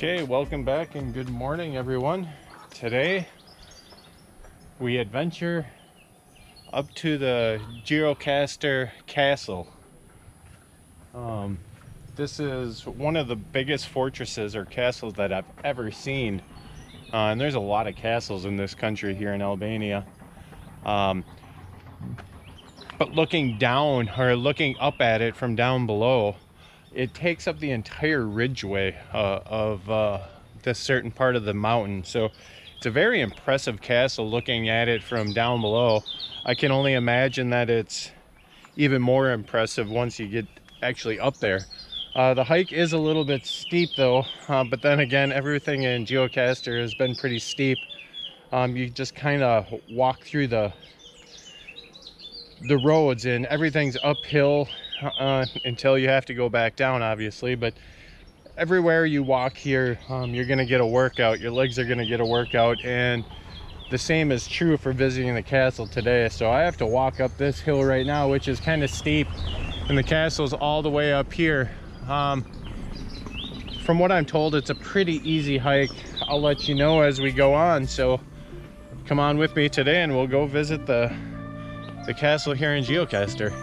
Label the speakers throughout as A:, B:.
A: Okay, welcome back and good morning, everyone. Today we adventure up to the Gjirokaster castle. This is one of the biggest fortresses or castles that I've ever seen. And there's a lot of castles in this country here in Albania. But looking down or looking up at it from down below, it takes up the entire ridgeway of this certain part of the mountain. So it's a very impressive castle looking at it from down below. I can only imagine that it's even more impressive once you get actually up there. The hike is a little bit steep though, but then again, everything in Gjirokaster has been pretty steep. You just kind of walk through the roads and everything's uphill until you have to go back down, obviously. But everywhere you walk here, you're gonna get a workout. Your legs are gonna get a workout, and the same is true for visiting the castle today. So I have to walk up this hill right now, which is kind of steep, and the castle's all the way up here. From what I'm told, it's a pretty easy hike. I'll let you know as we go on, so come on with me today and we'll go visit the castle here in Gjirokaster.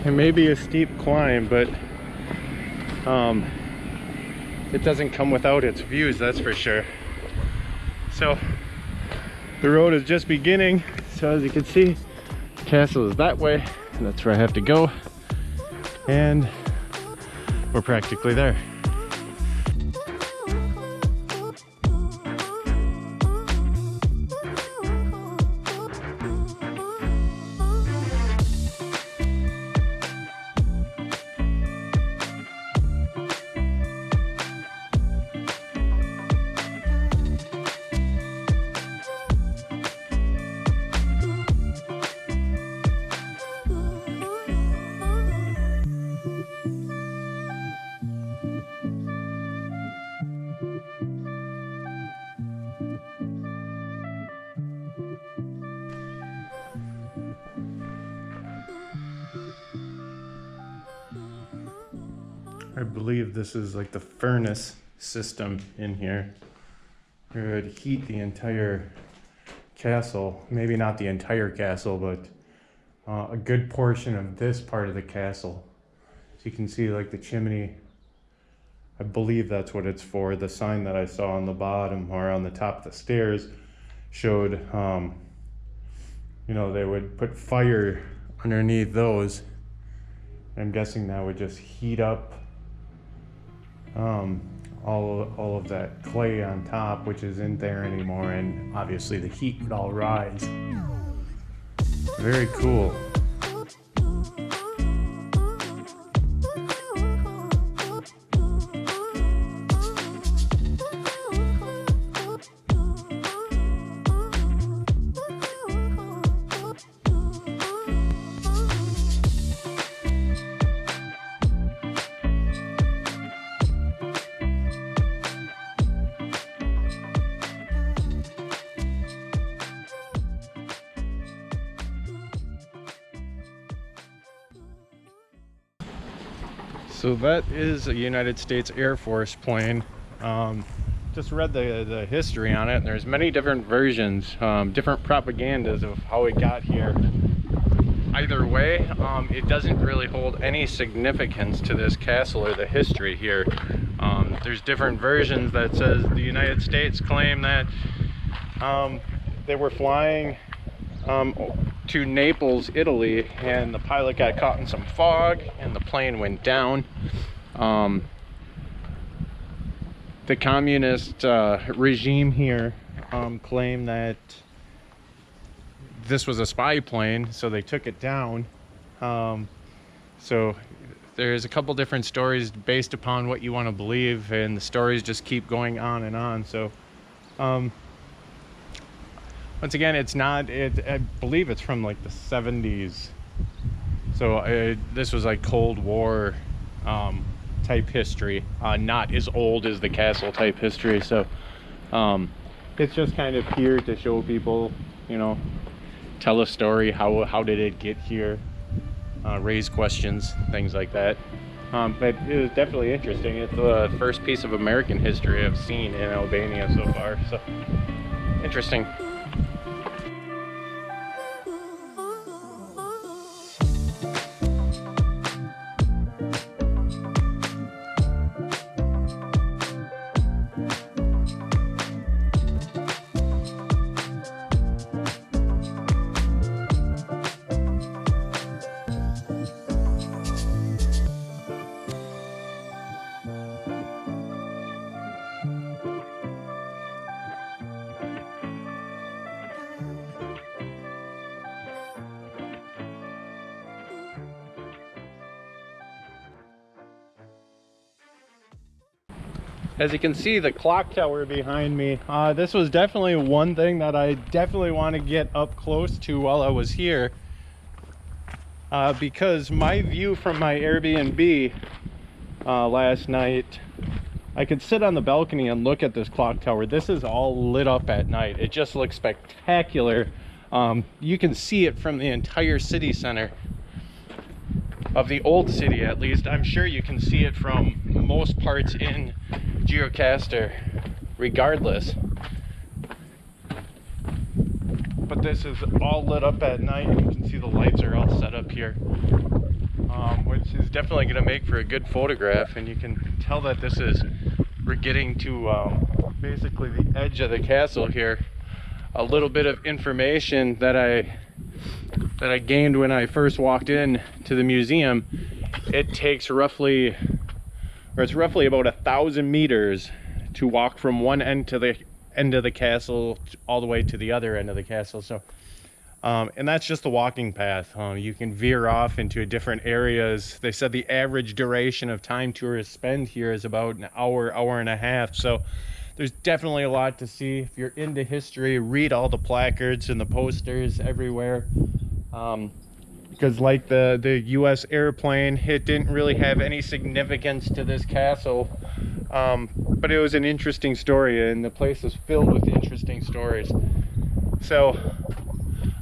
A: It may be a steep climb, but it doesn't come without its views, that's for sure. So the road is just beginning. So as you can see, the castle is that way, and that's where I have to go. And we're practically there. I believe this is like the furnace system in here. It would heat the entire castle. Maybe not the entire castle, but a good portion of this part of the castle. So you can see like the chimney. I believe that's what it's for. The sign that I saw on the bottom or on the top of the stairs showed, you know, they would put fire underneath those. I'm guessing that would just heat up all of that clay on top, which isn't there anymore, and obviously the heat would all rise. Very cool. So that is a United States Air Force plane. Just read the history on it, and there's many different versions, different propagandas of how it got here. I either way, it doesn't really hold any significance to this castle or the history here. There's different versions that says the United States claim that they were flying to Naples, Italy, and the pilot got caught in some fog and the plane went down. The communist regime here claimed that this was a spy plane, so they took it down. So there's a couple different stories based upon what you want to believe, and the stories just keep going on and on. So once again, it's not, I believe it's from like the 70s. So this was like Cold War type history, not as old as the castle type history. So it's just kind of here to show people, you know, tell a story, how did it get here, raise questions, things like that. But it was definitely interesting. It's the first piece of American history I've seen in Albania so far, so interesting. As you can see, the clock tower behind me, this was definitely one thing that I definitely want to get up close to while I was here, because my view from my Airbnb last night, I could sit on the balcony and look at this clock tower. This is all lit up at night. It just looks spectacular. You can see it from the entire city center of the old city, at least. I'm sure you can see it from most parts in Gjirokaster regardless, but this is all lit up at night. You can see the lights are all set up here, which is definitely going to make for a good photograph. And you can tell that we're getting to basically the edge of the castle here. A little bit of information that I gained when I first walked in to the museum. It takes roughly, or it's roughly about 1,000 meters to walk from one end to the end of the castle all the way to the other end of the castle. So and that's just the walking path. You can veer off into different areas. They said the average duration of time tourists spend here is about an hour, hour and a half. So there's definitely a lot to see. If you're into history, read all the placards and the posters everywhere. Because like the US airplane, it didn't really have any significance to this castle, but it was an interesting story, and the place is filled with interesting stories. So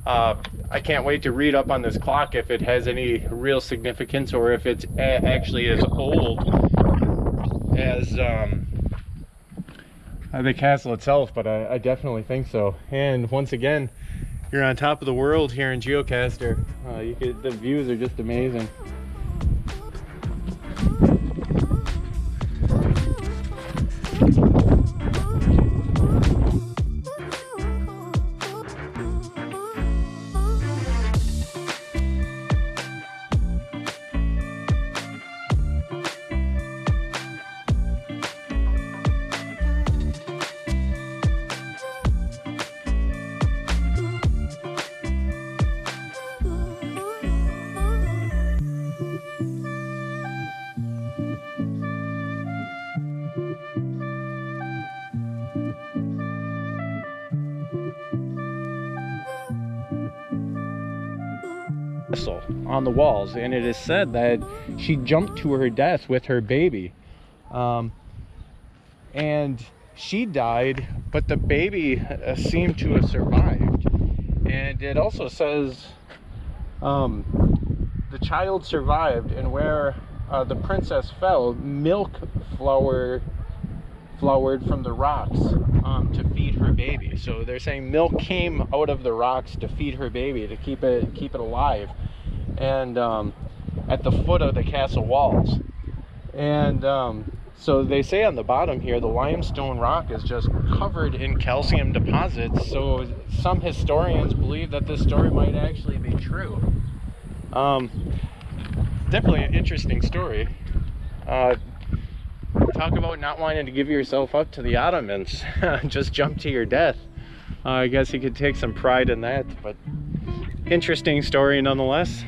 A: I can't wait to read up on this clock, if it has any real significance, or if it's actually as old as the castle itself. But I definitely think so. And once again, you're on top of the world here in Gjirokaster. The views are just amazing. On the walls, and it is said that she jumped to her death with her baby, and she died, but the baby seemed to have survived. And it also says the child survived, and where the princess fell, milk flowered from the rocks to feed her baby. So they're saying milk came out of the rocks to feed her baby, to keep it alive. and at the foot of the castle walls. And so they say on the bottom here, the limestone rock is just covered in calcium deposits. So some historians believe that this story might actually be true. Definitely an interesting story. Talk about not wanting to give yourself up to the Ottomans. Just jump to your death. I guess you could take some pride in that, but interesting story nonetheless.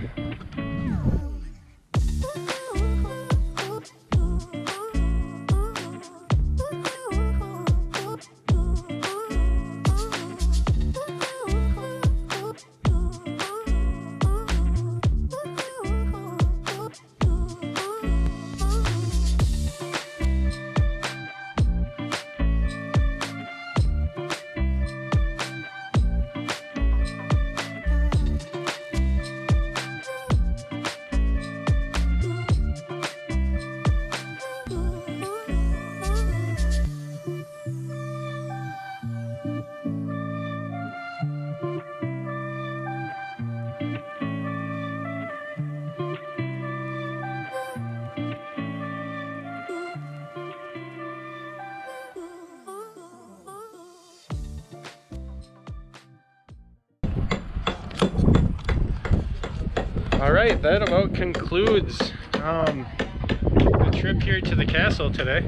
A: Alright, that about concludes the trip here to the castle today.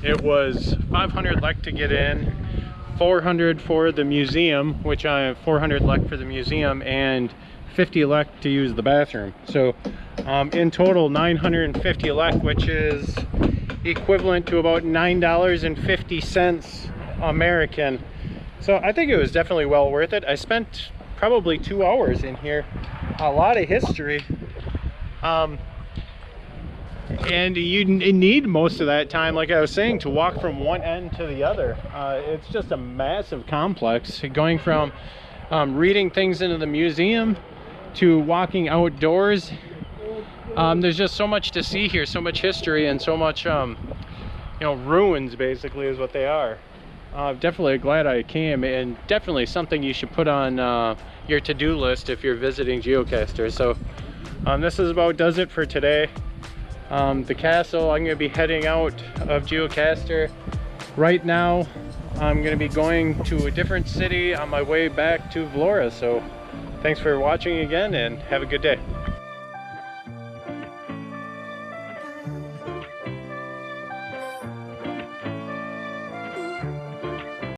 A: It was 500 lek to get in, 400 for the museum, which I have 400 lek for the museum, and 50 lek to use the bathroom. So in total 950 lek, which is equivalent to about $9.50 American. So I think it was definitely well worth it. I spent probably 2 hours in here. A lot of history, and you need most of that time, like I was saying, to walk from one end to the other. It's just a massive complex, going from reading things into the museum to walking outdoors. There's just so much to see here, so much history, and so much you know, ruins basically is what they are. Definitely glad I came, and definitely something you should put on your to-do list if you're visiting Gjirokaster. So this is about does it for today. The castle, I'm going to be heading out of Gjirokaster right now. I'm going to be going to a different city on my way back to Vlora. So thanks for watching again, and have a good day.